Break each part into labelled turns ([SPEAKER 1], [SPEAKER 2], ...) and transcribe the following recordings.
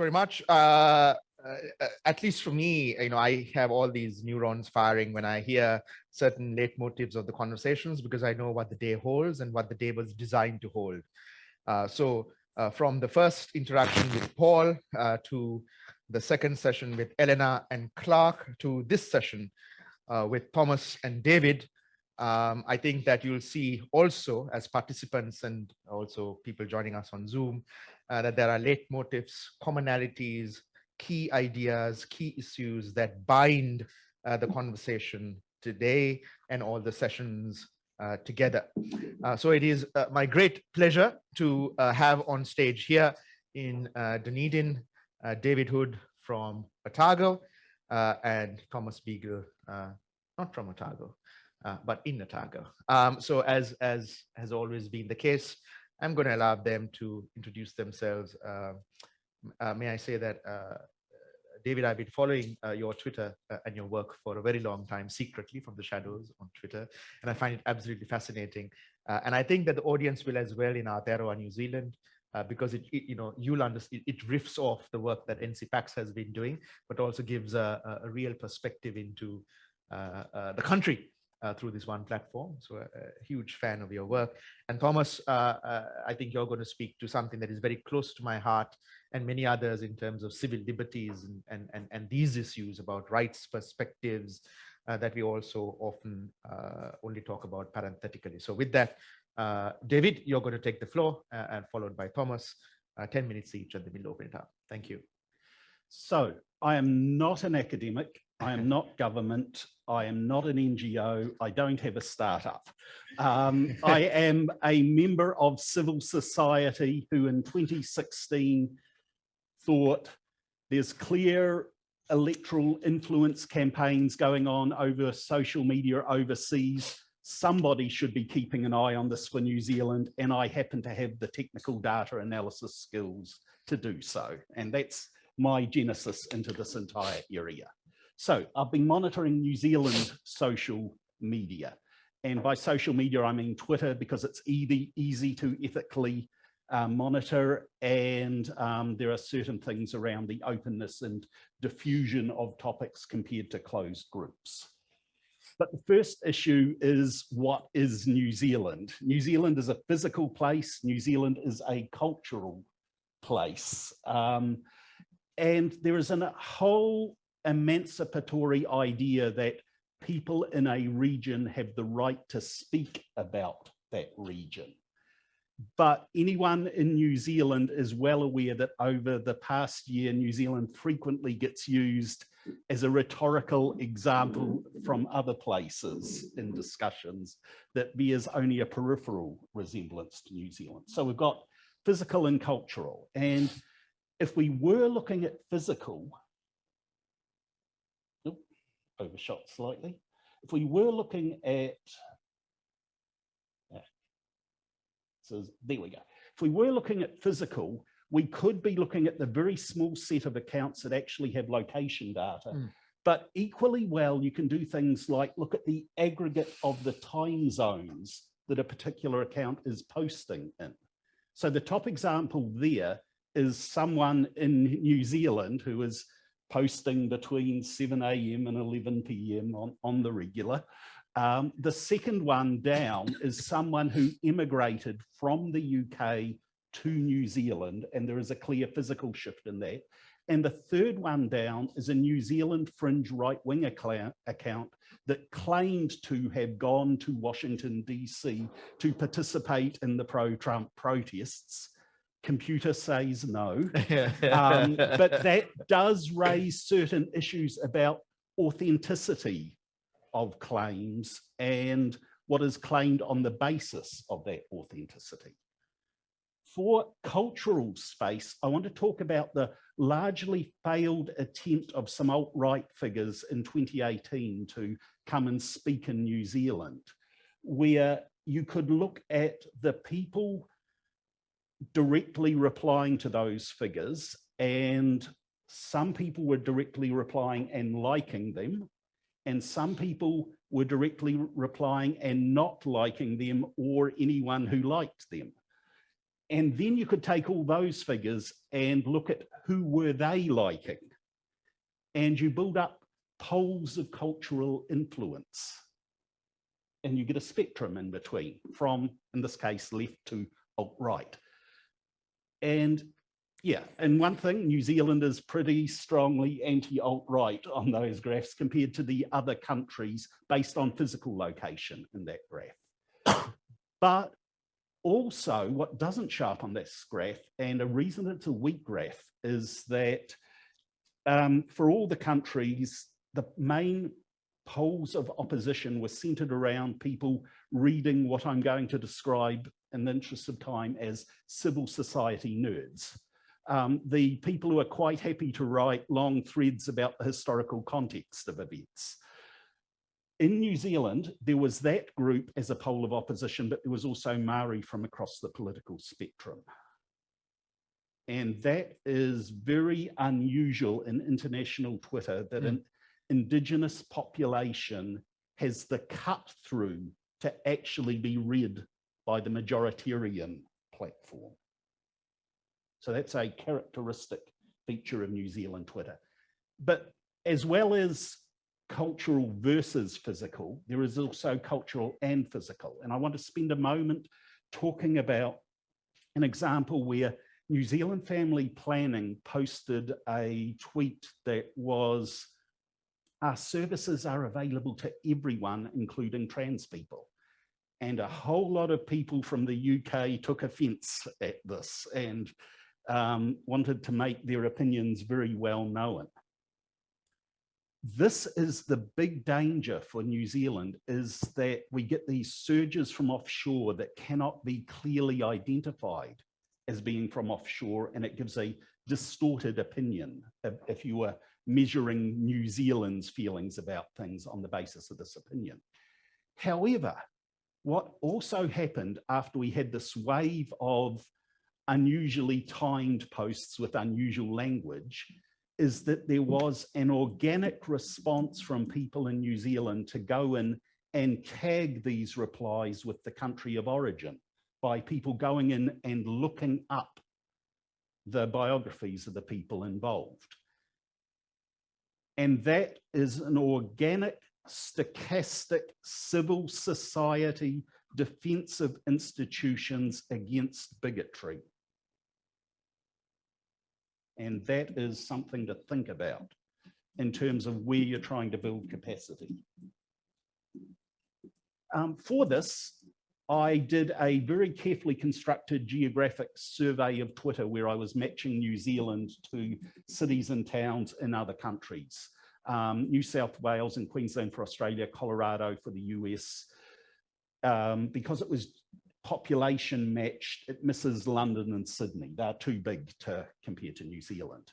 [SPEAKER 1] very much. At least for me, I have all these neurons firing when I hear certain leitmotifs of the conversations, because I know what the day holds and what the day was designed to hold. From the first interaction with Paul to the second session with Elena and Clark to this session with Thomas and David, I think that you'll see also as participants and also people joining us on Zoom, that there are leitmotifs, commonalities, key ideas, key issues that bind the conversation today and all the sessions together. So it is my great pleasure to have on stage here in Dunedin, David Hood from Otago and Thomas Beagle, not from Otago, but in Otago. So as has always been the case, I'm going to allow them to introduce themselves. May I say that, David, I've been following your Twitter and your work for a very long time, secretly from the shadows on Twitter, and I find it absolutely fascinating. And I think that the audience will as well in Aotearoa, New Zealand, because you'll understand, it riffs off the work that NCPAX has been doing, but also gives a real perspective into the country through this one platform. So a huge fan of your work. And Thomas, I think you're going to speak to something that is very close to my heart and many others in terms of civil liberties and these issues about rights perspectives that we also often only talk about parenthetically. So with that, David, you're going to take the floor and followed by Thomas, 10 minutes each, and then we'll open it up. Thank you.
[SPEAKER 2] So I am not an academic. I am not government. I am not an NGO. I don't have a startup. I am a member of civil society who in 2016 thought there's clear electoral influence campaigns going on over social media overseas. Somebody should be keeping an eye on this for New Zealand, and I happen to have the technical data analysis skills to do so. And that's my genesis into this entire area. So I've been monitoring New Zealand social media. And by social media, I mean Twitter, because it's easy to ethically monitor, and there are certain things around the openness and diffusion of topics compared to closed groups. But the first issue is, what is New Zealand? New Zealand is a physical place. New Zealand is a cultural place. And there is a whole emancipatory idea that people in a region have the right to speak about that region. But anyone in New Zealand is well aware that over the past year, New Zealand frequently gets used as a rhetorical example from other places in discussions that bears only a peripheral resemblance to New Zealand. So we've got physical and cultural. And if we were looking at physical, overshot slightly. If we were looking at, so there we go. If we were looking at physical, we could be looking at the very small set of accounts that actually have location data. But equally well, you can do things like look at the aggregate of the time zones that a particular account is posting in. So the top example there is someone in New Zealand who is posting between 7 AM and 11 PM on the regular. The second one down is someone who immigrated from the UK to New Zealand, and there is a clear physical shift in that. And the third one down is a New Zealand fringe right-wing account that claimed to have gone to Washington, DC to participate in the pro-Trump protests. Computer says no, but that does raise certain issues about authenticity of claims and what is claimed on the basis of that authenticity. For cultural space, I want to talk about the largely failed attempt of some alt-right figures in 2018 to come and speak in New Zealand, where you could look at the people directly replying to those figures, and some people were directly replying and liking them, and some people were directly replying and not liking them or anyone who liked them. And then you could take all those figures and look at who were they liking. And you build up poles of cultural influence. And you get a spectrum in between, from, in this case, left to alt-right. And yeah, and one thing, New Zealand is pretty strongly anti-alt-right on those graphs compared to the other countries based on physical location in that graph. But also, what doesn't show up on this graph, and a reason it's a weak graph, is that for all the countries, the main poles of opposition were centered around people reading what I'm going to describe in the interest of time as civil society nerds. The people who are quite happy to write long threads about the historical context of events. In New Zealand, there was that group as a pole of opposition, but there was also Maori from across the political spectrum. And that is very unusual in international Twitter, that an Indigenous population has the cut through to actually be read by the majoritarian platform. So that's a characteristic feature of New Zealand Twitter. But as well as cultural versus physical, there is also cultural and physical. And I want to spend a moment talking about an example where New Zealand Family Planning posted a tweet that was, our services are available to everyone, including trans people. And a whole lot of people from the UK took offence at this and wanted to make their opinions very well known. This is the big danger for New Zealand, is that we get these surges from offshore that cannot be clearly identified as being from offshore, and it gives a distorted opinion if you were measuring New Zealand's feelings about things on the basis of this opinion. However, what also happened after we had this wave of unusually timed posts with unusual language is that there was an organic response from people in New Zealand to go in and tag these replies with the country of origin by people going in and looking up the biographies of the people involved. And that is an organic, stochastic, civil society defense of institutions against bigotry. And that is something to think about in terms of where you're trying to build capacity. For this, I did a very carefully constructed geographic survey of Twitter where I was matching New Zealand to cities and towns in other countries. New South Wales and Queensland for Australia, Colorado for the US. Because it was population matched, it misses London and Sydney. They're too big to compare to New Zealand.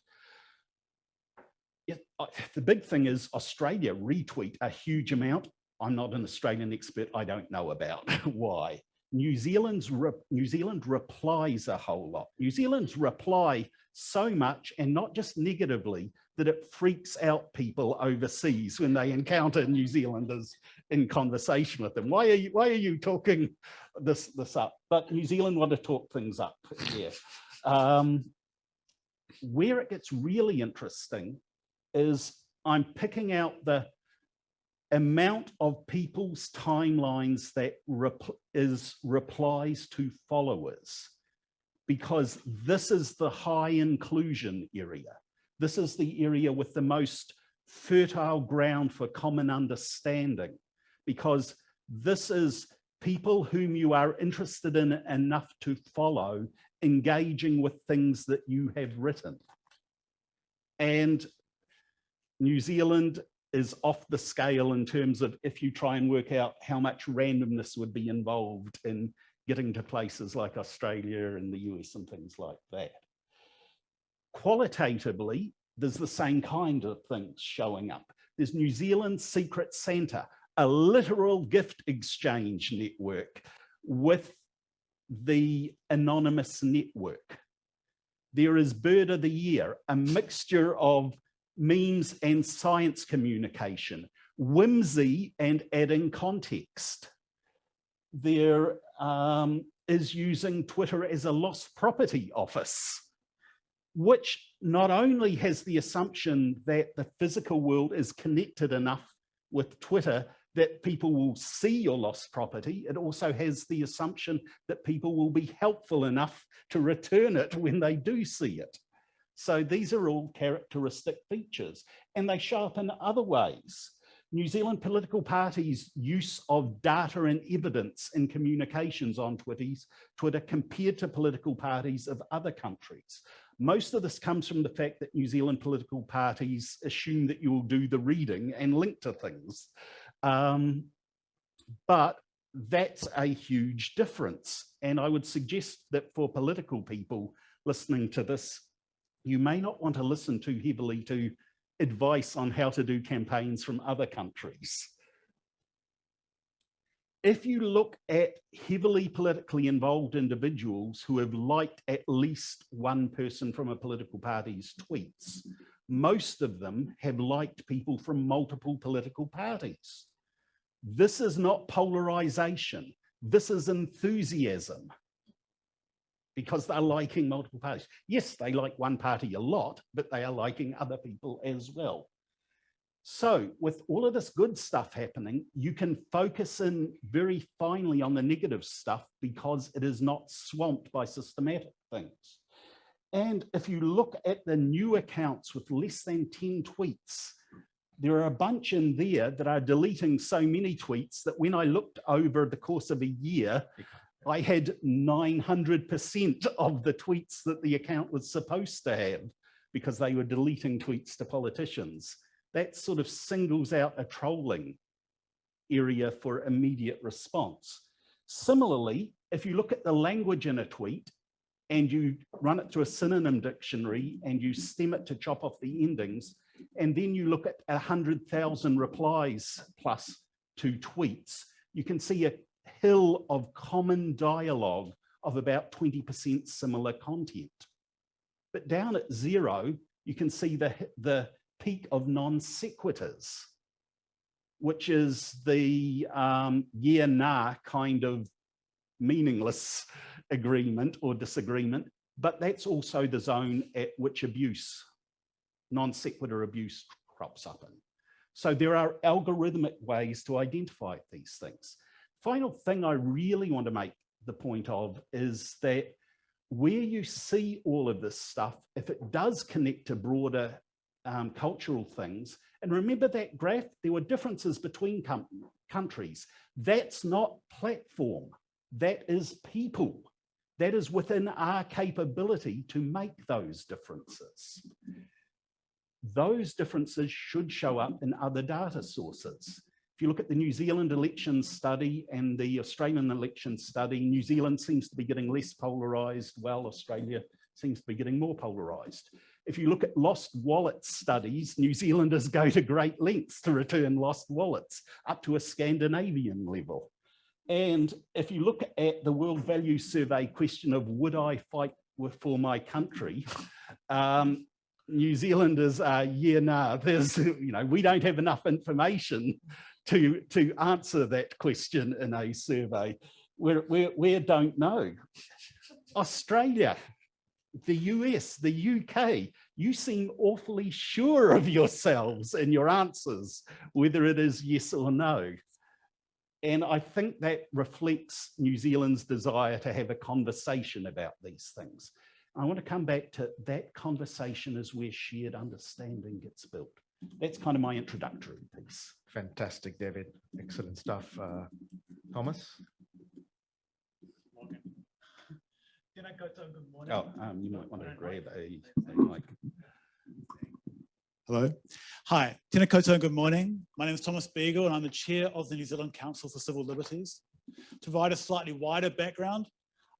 [SPEAKER 2] The big thing is Australia retweet a huge amount. I'm not an Australian expert, I don't know about why. New Zealand replies a whole lot. New Zealand's reply so much, and not just negatively, that it freaks out people overseas when they encounter New Zealanders in conversation with them. Why are you talking this up? But New Zealand want to talk things up, yeah. Where it gets really interesting is I'm picking out the amount of people's timelines that is replies to followers, because this is the high inclusion area. This is the area with the most fertile ground for common understanding, because this is people whom you are interested in enough to follow, engaging with things that you have written. And New Zealand is off the scale in terms of if you try and work out how much randomness would be involved in getting to places like Australia and the US and things like that. Qualitatively, there's the same kind of things showing up. There's New Zealand's Secret Santa, a literal gift exchange network with the anonymous network. There is Bird of the Year, a mixture of memes and science communication, whimsy and adding context. There is using Twitter as a lost property office, which not only has the assumption that the physical world is connected enough with Twitter that people will see your lost property, it also has the assumption that people will be helpful enough to return it when they do see it. So these are all characteristic features, and they show up in other ways. New Zealand political parties' use of data and evidence in communications on Twitter compared to political parties of other countries. Most of this comes from the fact that New Zealand political parties assume that you will do the reading and link to things. But that's a huge difference. And I would suggest that for political people listening to this, you may not want to listen too heavily to advice on how to do campaigns from other countries. If you look at heavily politically involved individuals who have liked at least one person from a political party's tweets, most of them have liked people from multiple political parties. This is not polarization. This is enthusiasm, because they're liking multiple parties. Yes, they like one party a lot, but they are liking other people as well. So with all of this good stuff happening, you can focus in very finely on the negative stuff because it is not swamped by systematic things. And if you look at the new accounts with less than 10 tweets, there are a bunch in there that are deleting so many tweets that when I looked over the course of a year, I had 900% of the tweets that the account was supposed to have because they were deleting tweets to politicians. That sort of singles out a trolling area for immediate response. Similarly, if you look at the language in a tweet and you run it through a synonym dictionary and you stem it to chop off the endings, and then you look at 100,000 replies plus to tweets, you can see a hill of common dialogue of about 20% similar content. But down at 0, you can see the peak of non sequiturs, which is the yeah, nah kind of meaningless agreement or disagreement, but that's also the zone at which abuse, non sequitur abuse, crops up in. So there are algorithmic ways to identify these things. Final thing I really want to make the point of is that where you see all of this stuff, if it does connect to broader cultural things, and remember that graph, there were differences between countries. That's not platform, that is people. That is within our capability to make those differences. Those differences should show up in other data sources. If you look at the New Zealand election study and the Australian election study, New Zealand seems to be getting less polarised, while Australia seems to be getting more polarised. If you look at lost wallet studies, New Zealanders go to great lengths to return lost wallets, up to a Scandinavian level. And if you look at the World Values Survey question of would I fight for my country, New Zealanders are, yeah, nah, there's, you know, we don't have enough information to answer that question in a survey. We don't know. Australia, the US, the UK, you seem awfully sure of yourselves and your answers, whether it is yes or no. And I think that reflects New Zealand's desire to have a conversation about these things. I want to come back to that conversation is where shared understanding gets built. That's kind of my introductory piece.
[SPEAKER 1] Fantastic, David. Excellent stuff. Thomas?
[SPEAKER 3] Good morning.
[SPEAKER 2] Oh, you might want to grab a mic.
[SPEAKER 3] Hello. Hi, tēnā koutou, good morning. My name is Thomas Beagle and I'm the chair of the New Zealand Council for Civil Liberties. To provide a slightly wider background,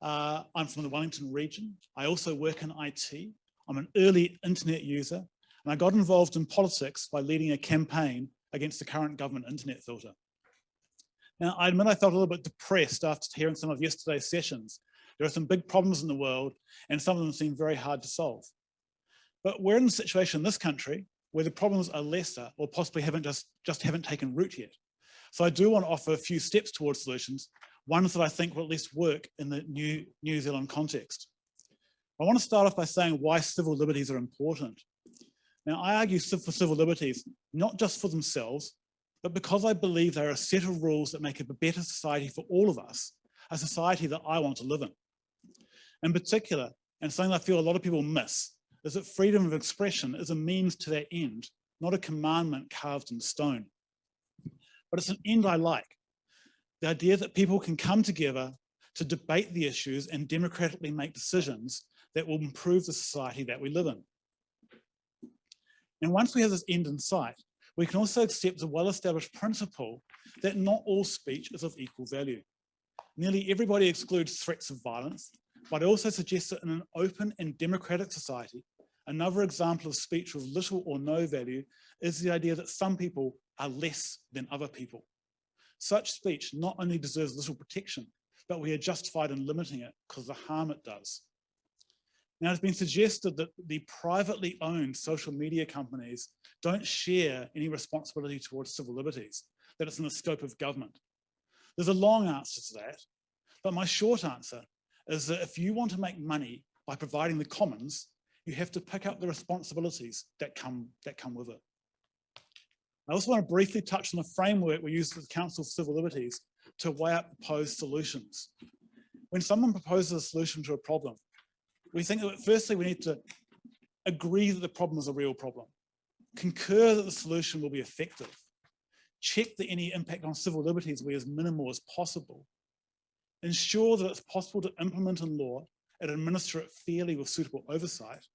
[SPEAKER 3] I'm from the Wellington region. I also work in IT. I'm an early internet user and I got involved in politics by leading a campaign against the current government internet filter. Now, I admit I felt a little bit depressed after hearing some of yesterday's sessions. There are some big problems in the world and some of them seem very hard to solve. But we're in a situation in this country where the problems are lesser or possibly just haven't taken root yet. So I do want to offer a few steps towards solutions, ones that I think will at least work in the New Zealand context. I want to start off by saying why civil liberties are important. Now, I argue for civil liberties, not just for themselves, but because I believe they're a set of rules that make it a better society for all of us, a society that I want to live in. In particular, and something I feel a lot of people miss, is that freedom of expression is a means to that end, not a commandment carved in stone. But it's an end I like. The idea that people can come together to debate the issues and democratically make decisions that will improve the society that we live in. And once we have this end in sight, we can also accept the well-established principle that not all speech is of equal value. Nearly everybody excludes threats of violence, but I also suggest that in an open and democratic society, another example of speech with little or no value is the idea that some people are less than other people. Such speech not only deserves little protection, but we are justified in limiting it because of the harm it does. Now, it's been suggested that the privately owned social media companies don't share any responsibility towards civil liberties, that it's in the scope of government. There's a long answer to that, but my short answer is that if you want to make money by providing the commons, you have to pick up the responsibilities that come with it. I also want to briefly touch on the framework we use at the Council for Civil Liberties to weigh up proposed solutions. When someone proposes a solution to a problem, we think that firstly we need to agree that the problem is a real problem, concur that the solution will be effective, check that any impact on civil liberties will be as minimal as possible, ensure that it's possible to implement in law and administer it fairly with suitable oversight,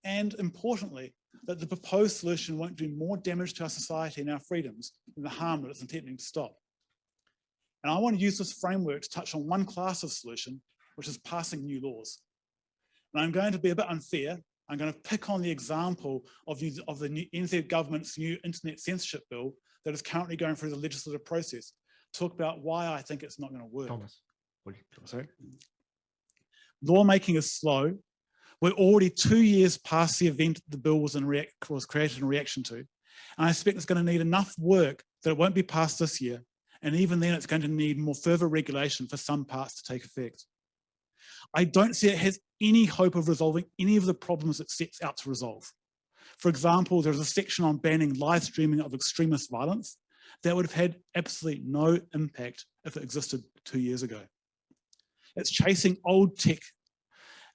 [SPEAKER 3] and importantly, that the proposed solution won't do more damage to our society and our freedoms than the harm that it's intending to stop. And I want to use this framework to touch on one class of solution, which is passing new laws. And I'm going to be a bit unfair. I'm going to pick on the example of the NZ government's new internet censorship bill that is currently going through the legislative process, talk about why I think it's not going to work.
[SPEAKER 1] Thomas, sorry.
[SPEAKER 3] Lawmaking is slow. We're already 2 years past the event the bill was created in reaction to. And I expect it's going to need enough work that it won't be passed this year. And even then, it's going to need more further regulation for some parts to take effect. I don't see it has any hope of resolving any of the problems it sets out to resolve. For example, there's a section on banning live streaming of extremist violence that would have had absolutely no impact if it existed 2 years ago. It's chasing old tech,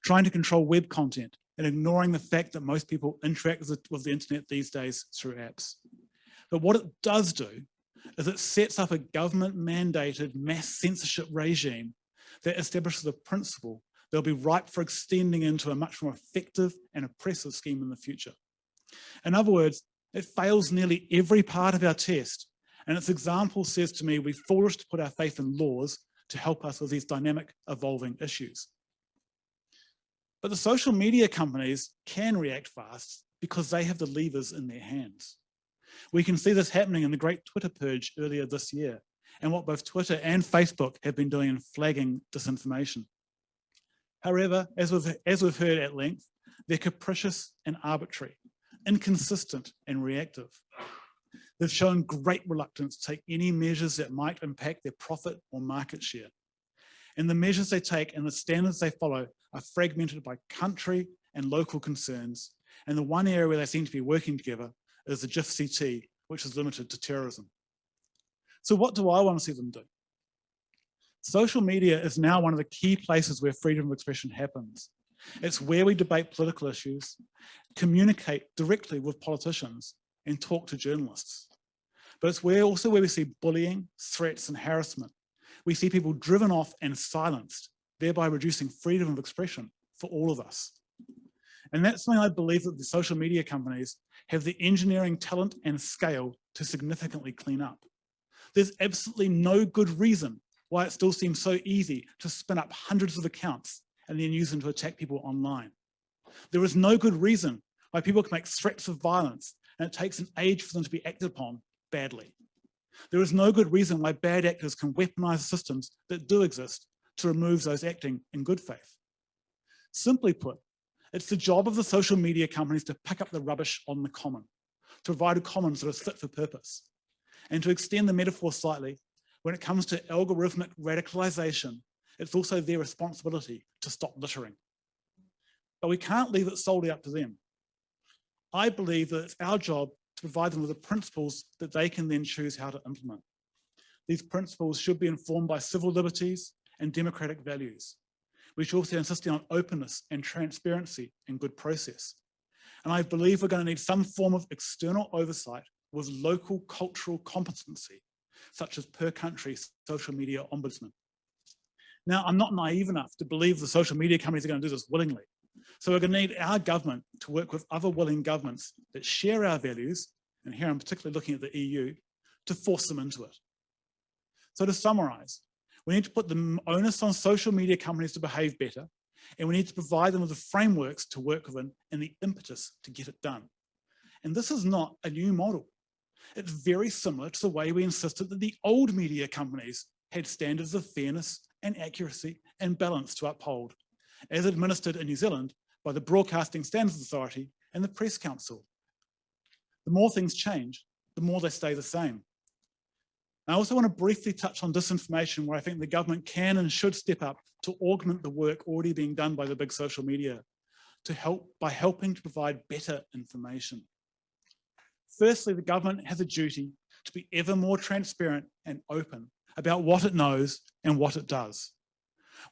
[SPEAKER 3] trying to control web content and ignoring the fact that most people interact with the internet these days through apps. But what it does do is it sets up a government-mandated mass censorship regime that establishes a principle that will be ripe for extending into a much more effective and oppressive scheme in the future. In other words, it fails nearly every part of our test, and its example says to me we're foolish to put our faith in laws to help us with these dynamic, evolving issues. But the social media companies can react fast because they have the levers in their hands. We can see this happening in the great Twitter purge earlier this year, and what both Twitter and Facebook have been doing in flagging disinformation. However, as we've heard at length, they're capricious and arbitrary, inconsistent and reactive. They've shown great reluctance to take any measures that might impact their profit or market share. And the measures they take and the standards they follow are fragmented by country and local concerns. And the one area where they seem to be working together is the GIF-CT, which is limited to terrorism. So what do I want to see them do? Social media is now one of the key places where freedom of expression happens. It's where we debate political issues, communicate directly with politicians, and talk to journalists. But it's also where we see bullying, threats, and harassment. We see people driven off and silenced, thereby reducing freedom of expression for all of us. And that's something I believe that the social media companies have the engineering talent and scale to significantly clean up. There's absolutely no good reason why it still seems so easy to spin up hundreds of accounts and then use them to attack people online. There is no good reason why people can make threats of violence and it takes an age for them to be acted upon badly. There is no good reason why bad actors can weaponize systems that do exist to remove those acting in good faith. Simply put, it's the job of the social media companies to pick up the rubbish on the common, to provide a commons that is fit for purpose. And to extend the metaphor slightly, When it comes to algorithmic radicalization, it's also their responsibility to stop littering. But we can't leave it solely up to them. I believe that it's our job to provide them with the principles that they can then choose how to implement. These principles should be informed by civil liberties and democratic values. We should also insist on openness and transparency and good process. And I believe we're going to need some form of external oversight with local cultural competency, such as per country social media ombudsman. Now, I'm not naive enough to believe the social media companies are going to do this willingly. So we're going to need our government to work with other willing governments that share our values, and here I'm particularly looking at the EU, to force them into it. So to summarize, we need to put the onus on social media companies to behave better, and we need to provide them with the frameworks to work within and the impetus to get it done. And this is not a new model. It's very similar to the way we insisted that the old media companies had standards of fairness and accuracy and balance to uphold, as administered in New Zealand by the Broadcasting Standards Authority and the Press Council. The more things change, the more they stay the same. I also want to briefly touch on disinformation, where I think the government can and should step up to augment the work already being done by the big social media by helping to provide better information. Firstly, the government has a duty to be ever more transparent and open about what it knows and what it does.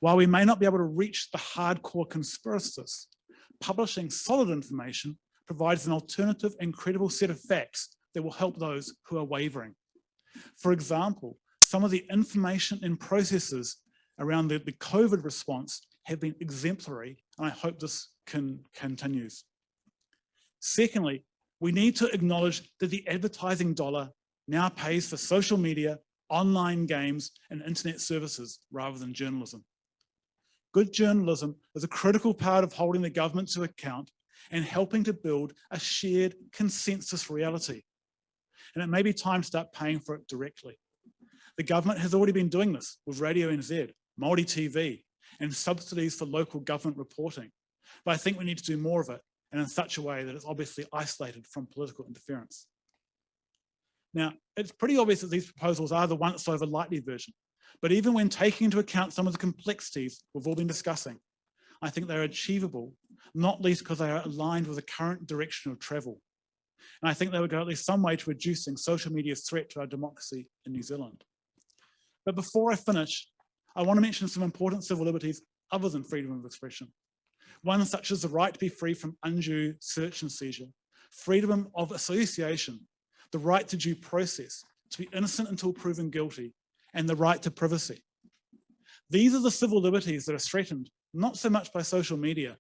[SPEAKER 3] While we may not be able to reach the hardcore conspiracists, publishing solid information provides an alternative and credible set of facts that will help those who are wavering. For example, some of the information and processes around the COVID response have been exemplary, and I hope this continues. Secondly, we need to acknowledge that the advertising dollar now pays for social media, online games, and internet services rather than journalism. Good journalism is a critical part of holding the government to account and helping to build a shared consensus reality. And it may be time to start paying for it directly. The government has already been doing this with Radio NZ, Māori TV, and subsidies for local government reporting. But I think we need to do more of it, and in such a way that it's obviously isolated from political interference. Now, it's pretty obvious that these proposals are the once over lightly version, but even when taking into account some of the complexities we've all been discussing, I think they're achievable, not least because they are aligned with the current direction of travel. And I think they would go at least some way to reducing social media's threat to our democracy in New Zealand. But before I finish, I want to mention some important civil liberties other than freedom of expression. One such as the right to be free from undue search and seizure, freedom of association, the right to due process, to be innocent until proven guilty, and the right to privacy. These are the civil liberties that are threatened, not so much by social media,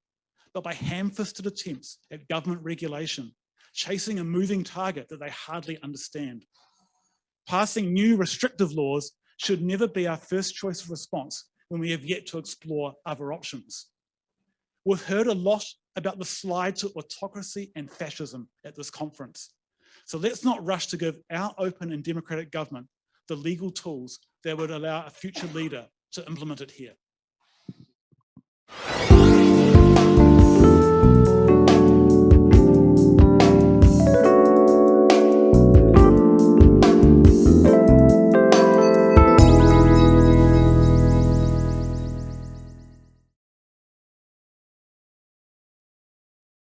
[SPEAKER 3] but by ham-fisted attempts at government regulation, chasing a moving target that they hardly understand. Passing new restrictive laws should never be our first choice of response when we have yet to explore other options. We've heard a lot about the slide to autocracy and fascism at this conference. So let's not rush to give our open and democratic government the legal tools that would allow a future leader to implement it here.